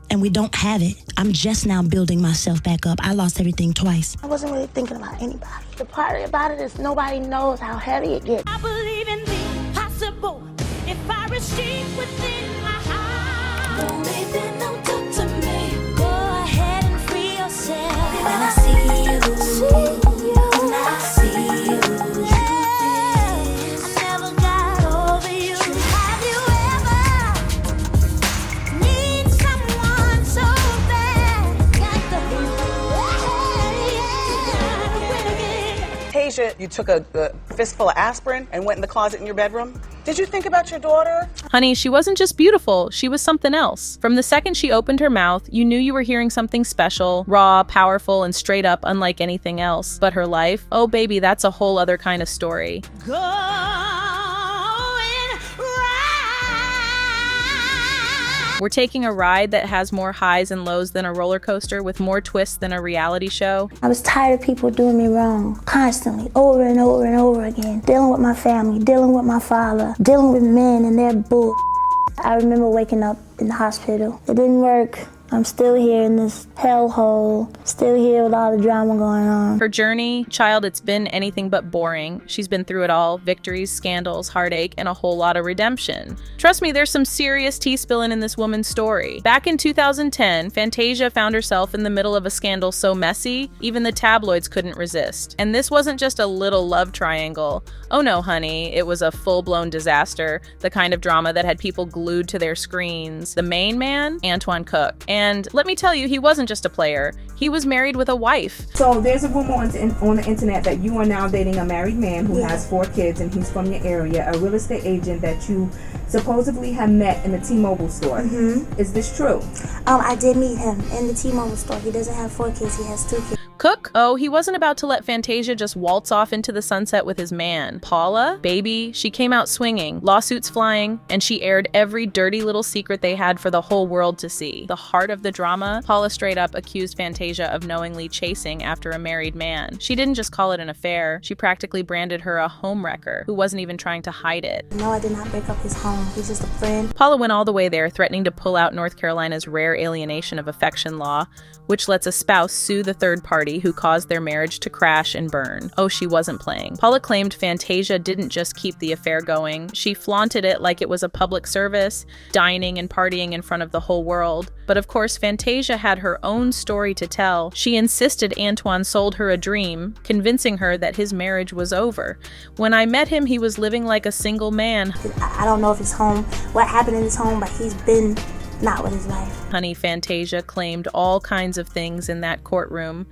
and we don't have it. I'm just now building myself back up. I lost everything twice. I wasn't really thinking about anybody. The part about it is nobody knows how heavy it gets. I believe in the possible. If I receive within my heart, oh baby, don't talk to me. Go ahead and free yourself. When I see you, when I see you, I never got over you. Have you ever need someone so bad? Got the Fantasia, you took a fistful of aspirin and went in the closet in your bedroom. Did you think about your daughter? Honey, she wasn't just beautiful, she was something else. From the second she opened her mouth, you knew you were hearing something special, raw, powerful, and straight up unlike anything else. But her life? Oh baby, that's a whole other kind of story. We're taking a ride that has more highs and lows than a roller coaster, with more twists than a reality show. I was tired of people doing me wrong, constantly, over and over and over again. Dealing with my family, dealing with my father, dealing with men and their bull. I remember waking up in the hospital. It didn't work. I'm still here in this hellhole, still here with all the drama going on. Her journey, child, it's been anything but boring. She's been through it all: victories, scandals, heartache, and a whole lot of redemption. Trust me, there's some serious tea spilling in this woman's story. Back in 2010, Fantasia found herself in the middle of a scandal so messy, even the tabloids couldn't resist. And this wasn't just a little love triangle. Oh no, honey, it was a full-blown disaster, the kind of drama that had people glued to their screens. The main man, Antoine Cook. And let me tell you, he wasn't just a player. He was married with a wife. So there's a rumor on the internet that you are now dating a married man who has 4 kids and he's from your area, a real estate agent that you supposedly have met in the T-Mobile store. Is this true? I did meet him in the T-Mobile store. He doesn't have 4 kids, he has 2 kids. Cook? Oh, he wasn't about to let Fantasia just waltz off into the sunset with his man. Paula? Baby, she came out swinging, lawsuits flying, and she aired every dirty little secret they had for the whole world to see. The heart of the drama, Paula straight up accused Fantasia of knowingly chasing after a married man. She didn't just call it an affair, she practically branded her a homewrecker who wasn't even trying to hide it. No, I did not break up his home. He's just a friend. Paula went all the way there, threatening to pull out North Carolina's rare alienation of affection law, which lets a spouse sue the third party who caused their marriage to crash and burn. Oh, she wasn't playing. Paula claimed Fantasia didn't just keep the affair going, she flaunted it like it was a public service, dining and partying in front of the whole world. But of course, Fantasia had her own story to tell. She insisted Antoine sold her a dream, convincing her that his marriage was over. When I met him, he was living like a single man. I don't know if his home, what happened in his home, but he's been not with his wife. Honey, Fantasia claimed all kinds of things in that courtroom.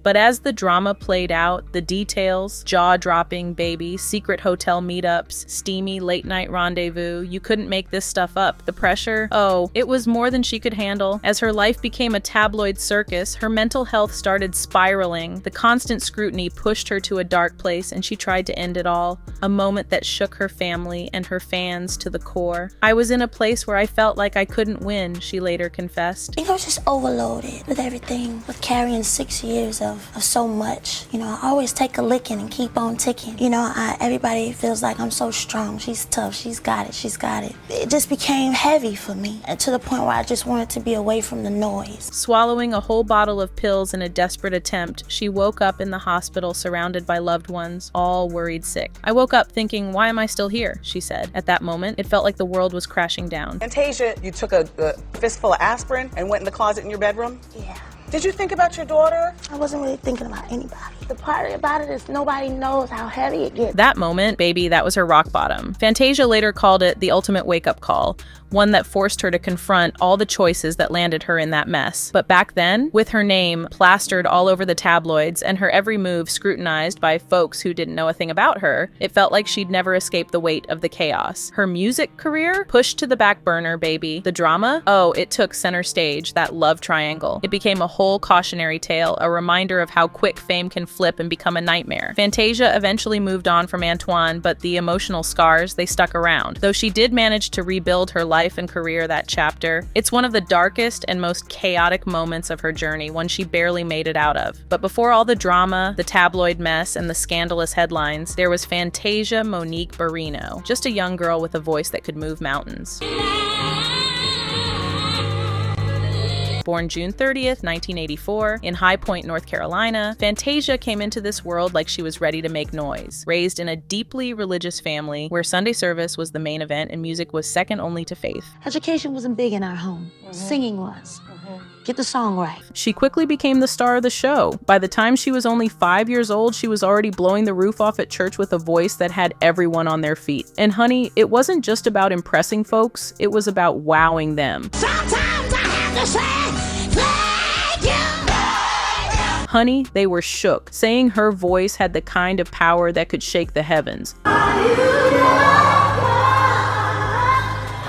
But as the drama played out, the details, jaw-dropping baby, secret hotel meetups, steamy late-night rendezvous, you couldn't make this stuff up. The pressure, oh, it was more than she could handle. As her life became a tabloid circus, her mental health started spiraling. The constant scrutiny pushed her to a dark place, and she tried to end it all. A moment that shook her family and her fans to the core. I was in a place where I felt like I couldn't win, she later confessed. I was just overloaded with everything, with carrying 6 years of so much. You know, I always take a licking and keep on ticking. You know, everybody feels like I'm so strong. She's tough. She's got it. She's got it. It just became heavy for me, and to the point where I just wanted to be away from the noise. Swallowing a whole bottle of pills in a desperate attempt, she woke up in the hospital surrounded by loved ones, all worried sick. I woke up thinking, why am I still here? She said. At that moment, it felt like the world was crashing down. Fantasia, you took a fistful of aspirin and went in the closet in your bedroom? Yeah. Did you think about your daughter? I wasn't really thinking about anybody. The part about it is nobody knows how heavy it gets. That moment, baby, that was her rock bottom. Fantasia later called it the ultimate wake-up call, one that forced her to confront all the choices that landed her in that mess. But back then, with her name plastered all over the tabloids and her every move scrutinized by folks who didn't know a thing about her, it felt like she'd never escape the weight of the chaos. Her music career pushed to the back burner, baby. The drama? Oh, it took center stage, that love triangle. It became a whole cautionary tale, a reminder of how quick fame can flip and become a nightmare. Fantasia eventually moved on from Antoine, but the emotional scars, they stuck around. Though she did manage to rebuild her life and career that chapter, it's one of the darkest and most chaotic moments of her journey, one she barely made it out of. But before all the drama, the tabloid mess, and the scandalous headlines, there was Fantasia Monique Barrino, just a young girl with a voice that could move mountains. Born June 30th, 1984, in High Point, North Carolina, Fantasia came into this world like she was ready to make noise. Raised in a deeply religious family where Sunday service was the main event and music was second only to faith. Education wasn't big in our home. Singing was. Get the song right. She quickly became the star of the show. By the time she was only 5 years old, she was already blowing the roof off at church with a voice that had everyone on their feet. And honey, it wasn't just about impressing folks, it was about wowing them. Sometimes I have to say thank you. Honey, they were shook, saying her voice had the kind of power that could shake the heavens.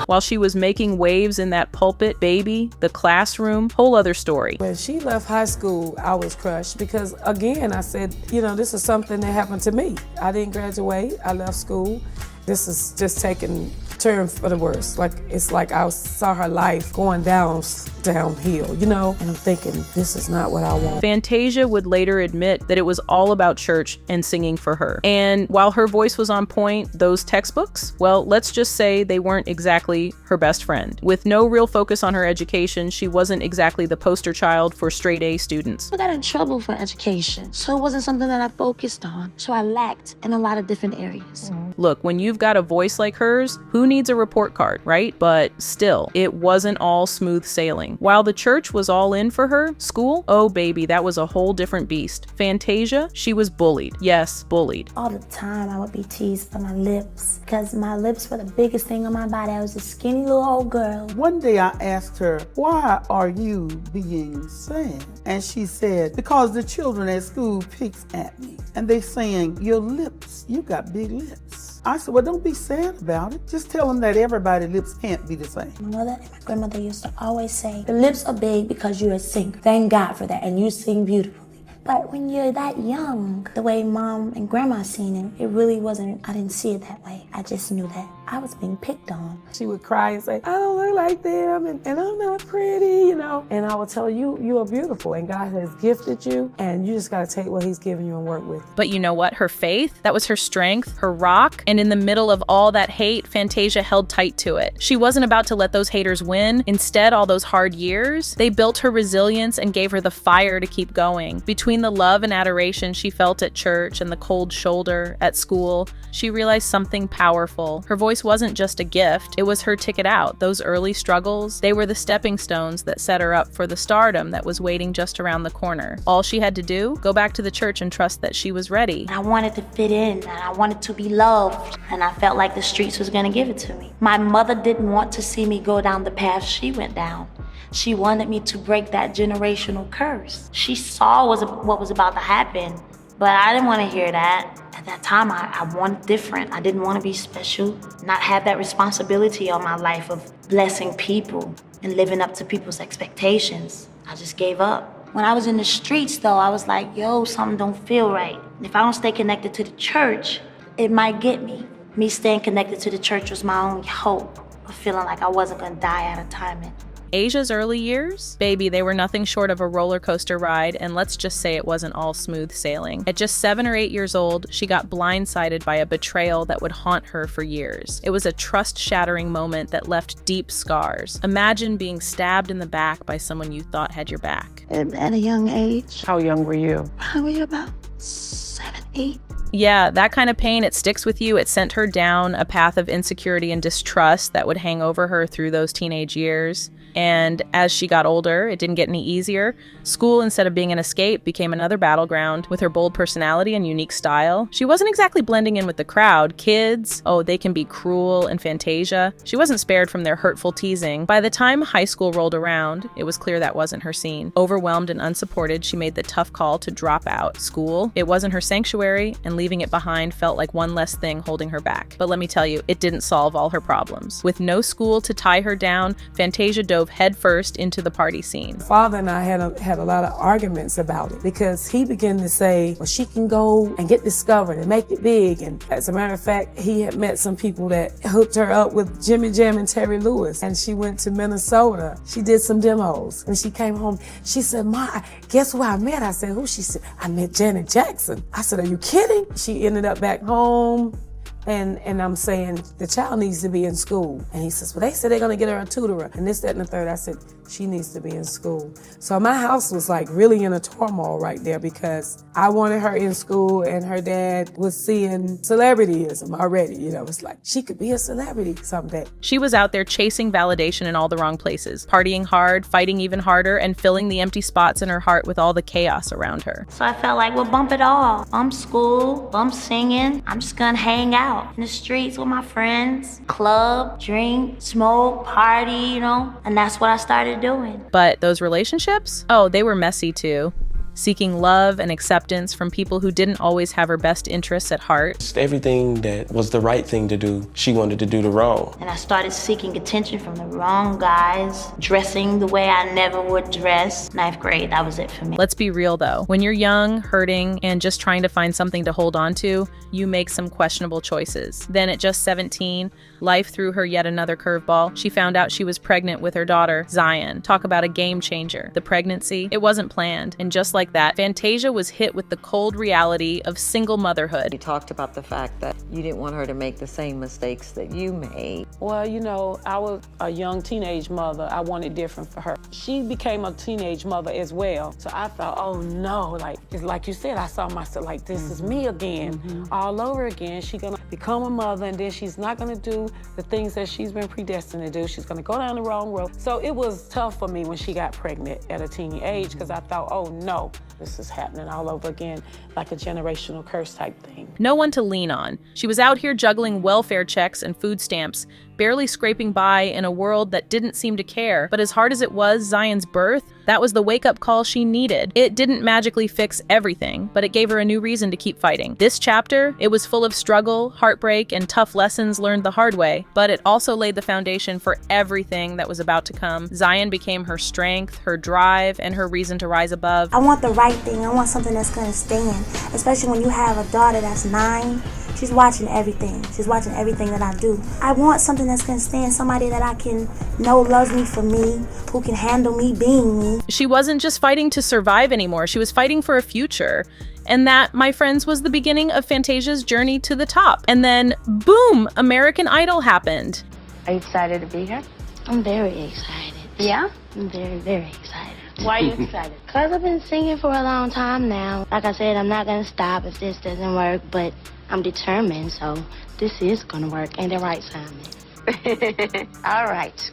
While she was making waves in that pulpit, baby, the classroom, whole other story. When she left high school, I was crushed because, again, I said, you know, this is something that happened to me. I didn't graduate. I left school. This is just taking turn for the worse. Like, it's like I saw her life going downhill, you know? And I'm thinking, this is not what I want. Fantasia would later admit that it was all about church and singing for her. And while her voice was on point, those textbooks, well, let's just say they weren't exactly her best friend. With no real focus on her education, she wasn't exactly the poster child for straight A students. I got in trouble for education, so it wasn't something that I focused on. So I lacked in a lot of different areas. Look, when you've got a voice like hers, who needs a report card, right? But still, it wasn't all smooth sailing. While the church was all in for her, school, oh baby, that was a whole different beast. Fantasia, she was bullied. Yes, bullied. All the time I would be teased for my lips because my lips were the biggest thing on my body. I was a skinny little old girl. One day I asked her, why are you being sad? And she said, because the children at school picks at me and they saying, your lips, you got big lips. I said, well, don't be sad about it. Just tell them that everybody's lips can't be the same. My mother and my grandmother used to always say, your lips are big because you're a singer. Thank God for that, and you sing beautifully. But when you're that young, the way mom and grandma seen it, it really wasn't, I didn't see it that way. I just knew that I was being picked on. She would cry and say, I don't look like them, and I'm not pretty, you know. And I would tell her, you are beautiful, and God has gifted you, and you just gotta take what he's given you and work with it. But you know what? Her faith, that was her strength, her rock, and in the middle of all that hate, Fantasia held tight to it. She wasn't about to let those haters win. Instead, all those hard years, they built her resilience and gave her the fire to keep going. Between the love and adoration she felt at church and the cold shoulder at school, she realized something powerful. Her voice wasn't just a gift, it was her ticket out. Those early struggles, they were the stepping stones that set her up for the stardom that was waiting just around the corner. All she had to do, go back to the church and trust that she was ready. I wanted to fit in, and I wanted to be loved, and I felt like the streets was gonna give it to me. My mother didn't want to see me go down the path she went down. She wanted me to break that generational curse. She saw what was about to happen, but I didn't want to hear that. At that time, I wanted different. I didn't want to be special, not have that responsibility on my life of blessing people and living up to people's expectations. I just gave up. When I was in the streets, though, I was like, yo, something don't feel right. If I don't stay connected to the church, it might get me. Me staying connected to the church was my only hope of feeling like I wasn't going to die out of timing. Asia's early years? Baby, they were nothing short of a roller coaster ride, and let's just say it wasn't all smooth sailing. At just 7 or 8 years old, she got blindsided by a betrayal that would haunt her for years. It was a trust-shattering moment that left deep scars. Imagine being stabbed in the back by someone you thought had your back. At a young age. How young were you? Probably about 7, 8. Yeah, that kind of pain, it sticks with you. It sent her down a path of insecurity and distrust that would hang over her through those teenage years. And as she got older, it didn't get any easier. School, instead of being an escape, became another battleground. With her bold personality and unique style, she wasn't exactly blending in with the crowd. Kids, oh, they can be cruel, and Fantasia, she wasn't spared from their hurtful teasing. By the time high school rolled around, it was clear that wasn't her scene. Overwhelmed and unsupported, she made the tough call to drop out. School, it wasn't her sanctuary, and leaving it behind felt like one less thing holding her back. But let me tell you, it didn't solve all her problems. With no school to tie her down, Fantasia dove headfirst into the party scene. Father and I had a lot of arguments about it because he began to say, well, she can go and get discovered and make it big. And as a matter of fact, he had met some people that hooked her up with Jimmy Jam and Terry Lewis. And she went to Minnesota. She did some demos. When she came home, she said, Ma, guess who I met? I said, who? She said, I met Janet Jackson. I said, are you kidding? She ended up back home. And I'm saying, the child needs to be in school. And he says, well, they said they're going to get her a tutorer. And this, that, and the third. I said, she needs to be in school. So my house was like really in a turmoil right there because I wanted her in school and her dad was seeing celebrityism already. You know, it's like she could be a celebrity someday. She was out there chasing validation in all the wrong places, partying hard, fighting even harder, and filling the empty spots in her heart with all the chaos around her. So I felt like, well, bump it all. Bump school, bump singing. I'm just gonna hang out in the streets with my friends, club, drink, smoke, party, you know? And that's what I started doing. But those relationships? Oh, they were messy too. Seeking love and acceptance from people who didn't always have her best interests at heart. Just everything that was the right thing to do, she wanted to do the wrong. And I started seeking attention from the wrong guys, dressing the way I never would dress. 9th grade, that was it for me. Let's be real though. When you're young, hurting, and just trying to find something to hold on to, you make some questionable choices. Then at just 17, life threw her yet another curveball. She found out she was pregnant with her daughter, Zion. Talk about a game changer. The pregnancy, it wasn't planned. And just like that, Fantasia was hit with the cold reality of single motherhood. You talked about the fact that you didn't want her to make the same mistakes that you made. Well, you know, I was a young teenage mother. I wanted different for her. She became a teenage mother as well. So I thought, oh no, like, it's like you said, I saw myself like, this is me again, all over again. She's gonna become a mother and then she's not gonna do the things that she's been predestined to do. She's gonna go down the wrong road. So it was tough for me when she got pregnant at a teen age because I thought, oh no, this is happening all over again, like a generational curse type thing. No one to lean on. She was out here juggling welfare checks and food stamps, barely scraping by in a world that didn't seem to care. But as hard as it was Zion's birth, that was the wake-up call she needed. It didn't magically fix everything, but it gave her a new reason to keep fighting. This chapter, it was full of struggle, heartbreak, and tough lessons learned the hard way, but it also laid the foundation for everything that was about to come. Zion became her strength, her drive, and her reason to rise above. I want the right thing. I want something that's gonna stand, especially when you have a daughter that's 9. She's watching everything. She's watching everything that I do. I want something that's gonna stand, somebody that I can know loves me for me, who can handle me being me. She wasn't just fighting to survive anymore, she was fighting for a future. And that, my friends, was the beginning of Fantasia's journey to the top. And then, boom, American Idol happened. Are you excited to be here? I'm very excited. Yeah? I'm very, very excited. Why are you excited? Because I've been singing for a long time now. Like I said, I'm not gonna stop if this doesn't work, but I'm determined, so this is gonna work. Ain't that right, Simon? All right.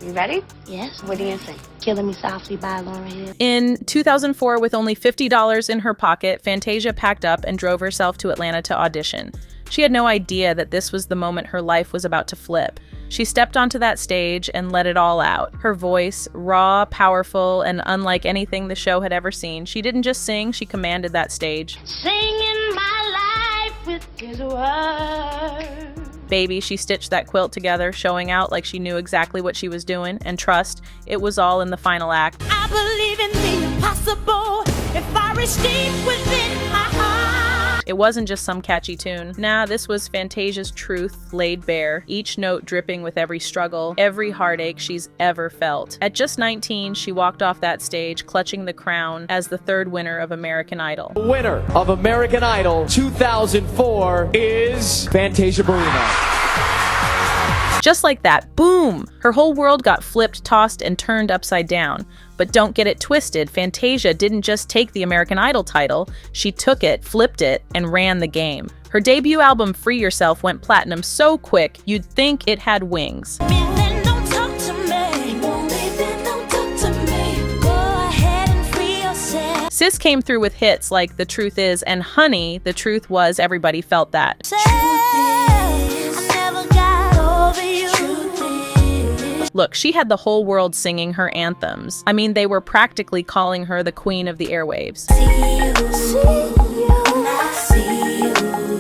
You ready? Yes. What do you think? Killing Me Softly by Lauryn Hill. In 2004, with only $50 in her pocket, Fantasia packed up and drove herself to Atlanta to audition. She had no idea that this was the moment her life was about to flip. She stepped onto that stage and let it all out. Her voice, raw, powerful, and unlike anything the show had ever seen. She didn't just sing, she commanded that stage. Singing my life with his words. Baby, she stitched that quilt together, showing out like she knew exactly what she was doing. And trust, it was all in the final act. I believe in the impossible if I reach deep within my heart. It wasn't just some catchy tune. Nah, this was Fantasia's truth laid bare, each note dripping with every struggle, every heartache she's ever felt. At just 19, she walked off that stage, clutching the crown as the third winner of American Idol. The winner of American Idol 2004 is Fantasia Barrino. Just like that, boom! Her whole world got flipped, tossed, and turned upside down. But don't get it twisted, Fantasia didn't just take the American Idol title, she took it, flipped it, and ran the game. Her debut album, Free Yourself, went platinum so quick, you'd think it had wings. Sis came through with hits like The Truth Is and Honey, The Truth Was, everybody felt that. Look, she had the whole world singing her anthems. I mean, they were practically calling her the queen of the airwaves.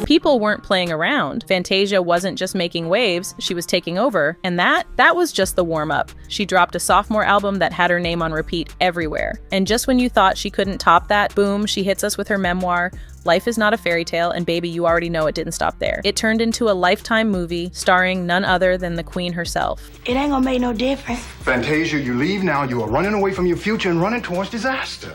People weren't playing around. Fantasia wasn't just making waves, she was taking over. And that was just the warm-up. She dropped a sophomore album that had her name on repeat everywhere. And just when you thought she couldn't top that, boom, she hits us with her memoir, Life Is Not a Fairy Tale, and baby, you already know it didn't stop there. It turned into a Lifetime movie starring none other than the queen herself. It ain't gonna make no difference. Fantasia, you leave now. You are running away from your future and running towards disaster.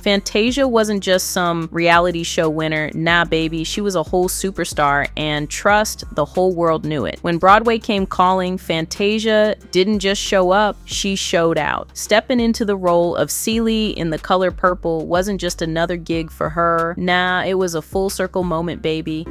Fantasia wasn't just some reality show winner. Nah, baby, she was a whole superstar, and trust, the whole world knew it. When Broadway came calling, Fantasia didn't just show up, she showed out. Stepping into the role of Celie in The Color Purple wasn't just another gig for her. Nah, it was a full circle moment, baby.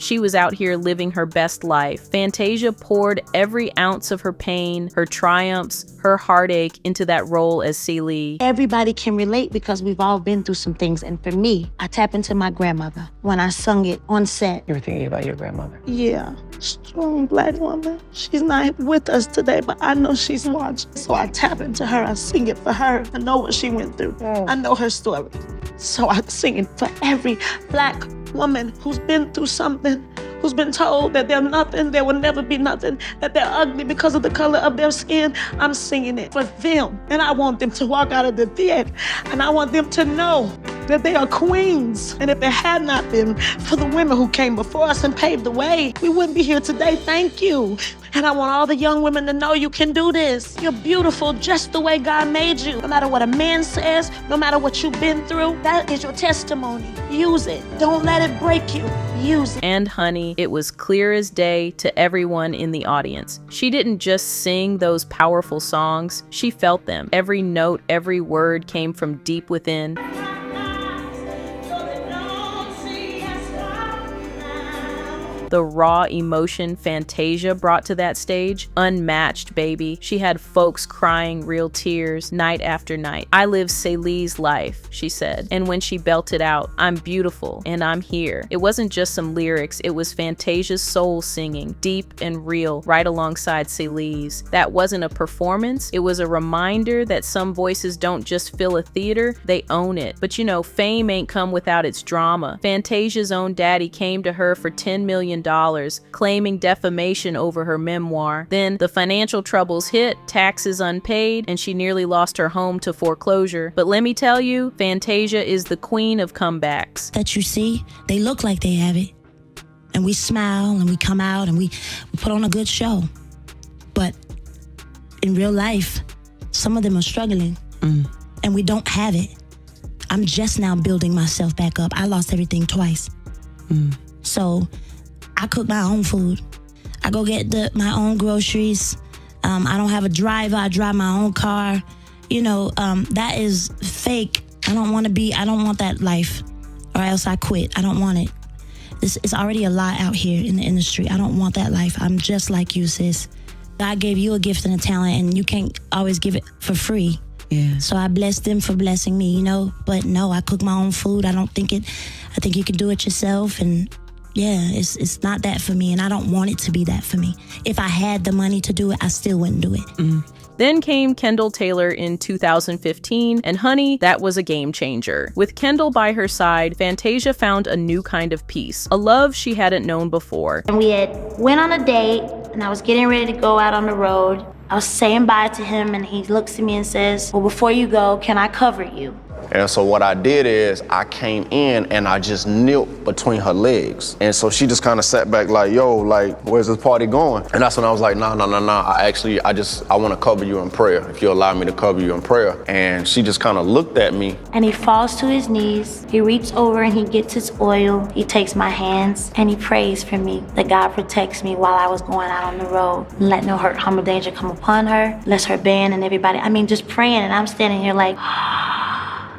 She was out here living her best life. Fantasia poured every ounce of her pain, her triumphs, her heartache into that role as Celie. Everybody can relate because we've all been through some things. And for me, I tap into my grandmother when I sung it on set. You were thinking about your grandmother? Yeah, strong Black woman. She's not with us today, but I know she's watching. So I tap into her, I sing it for her. I know what she went through. I know her story. So I sing it for every Black woman who's been through something, who's been told that they're nothing, they will never be nothing, that they're ugly because of the color of their skin. I'm singing it for them. And I want them to walk out of the theater, and I want them to know that they are queens. And if it had not been for the women who came before us and paved the way, we wouldn't be here today. Thank you. And I want all the young women to know you can do this. You're beautiful just the way God made you. No matter what a man says, no matter what you've been through, that is your testimony. Use it. Don't let it break you. Use it. And honey, it was clear as day to everyone in the audience. She didn't just sing those powerful songs, she felt them. Every note, every word came from deep within. The raw emotion Fantasia brought to that stage, unmatched, baby. She had folks crying real tears night after night. I live Celie's life, she said. And when she belted out, I'm beautiful and I'm here. It wasn't just some lyrics, it was Fantasia's soul singing, deep and real, right alongside Celie's. That wasn't a performance, it was a reminder that some voices don't just fill a theater, they own it. But you know, fame ain't come without its drama. Fantasia's own daddy came to her for $10 million, claiming defamation over her memoir. Then the financial troubles hit, taxes unpaid, and she nearly lost her home to foreclosure. But let me tell you, Fantasia is the queen of comebacks. That you see, they look like they have it. And we smile and we come out and we put on a good show. But in real life, some of them are struggling and we don't have it. I'm just now building myself back up. I lost everything twice. So I cook my own food. I go get my own groceries. I don't have a driver. I drive my own car. You know, that is fake. I don't want that life, or else I quit. I don't want it. This is already a lot out here in the industry. I don't want that life. I'm just like you, sis. God gave you a gift and a talent, and you can't always give it for free. Yeah. So I bless them for blessing me, you know. But no, I cook my own food. I think you can do it yourself, and yeah, it's not that for me, and I don't want it to be that for me. If I had the money to do it, I still wouldn't do it. Then came Kendall Taylor in 2015, and honey, that was a game changer. With Kendall by her side, Fantasia found a new kind of peace, a love she hadn't known before. And we had went on a date, and I was getting ready to go out on the road. I was saying bye to him, and he looks at me and says, well, before you go, can I cover you? And so what I did is I came in and I just knelt between her legs. And so she just kind of sat back like, yo, like, where's this party going? And that's when I was like, nah. I want to cover you in prayer, if you allow me to cover you in prayer. And she just kind of looked at me. And he falls to his knees. He reaches over and he gets his oil. He takes my hands and he prays for me that God protects me while I was going out on the road. Let no hurt, harm, or danger come upon her. Bless her band and everybody. I mean, just praying, and I'm standing here like,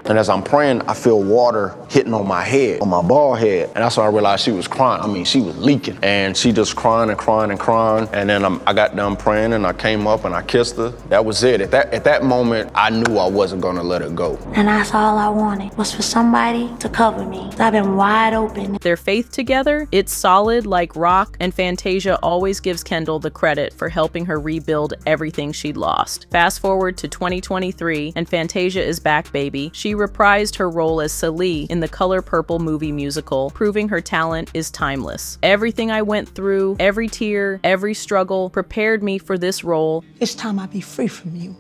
And as I'm praying, I feel water hitting on my head, on my bald head. And that's when I realized she was crying. I mean, she was leaking. And she just crying and crying and crying. And then I got done praying and I came up and I kissed her. That was it. At that moment, I knew I wasn't gonna let her go. And that's all I wanted, was for somebody to cover me. I've been wide open. Their faith together, it's solid like rock, and Fantasia always gives Kendall the credit for helping her rebuild everything she'd lost. Fast forward to 2023, and Fantasia is back, baby. She reprised her role as Celie in the Color Purple movie musical, proving her talent is timeless. Everything I went through, every tear, every struggle, prepared me for this role. It's time I be free from you.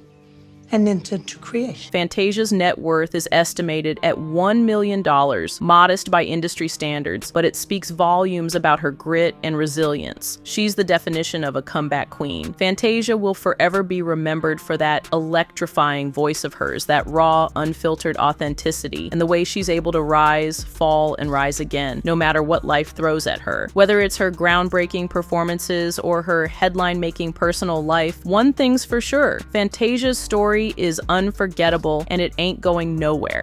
and into creation. Fantasia's net worth is estimated at $1 million, modest by industry standards, but it speaks volumes about her grit and resilience. She's the definition of a comeback queen. Fantasia will forever be remembered for that electrifying voice of hers, that raw, unfiltered authenticity, and the way she's able to rise, fall, and rise again, no matter what life throws at her. Whether it's her groundbreaking performances or her headline-making personal life, one thing's for sure, Fantasia's story is unforgettable and it ain't going nowhere.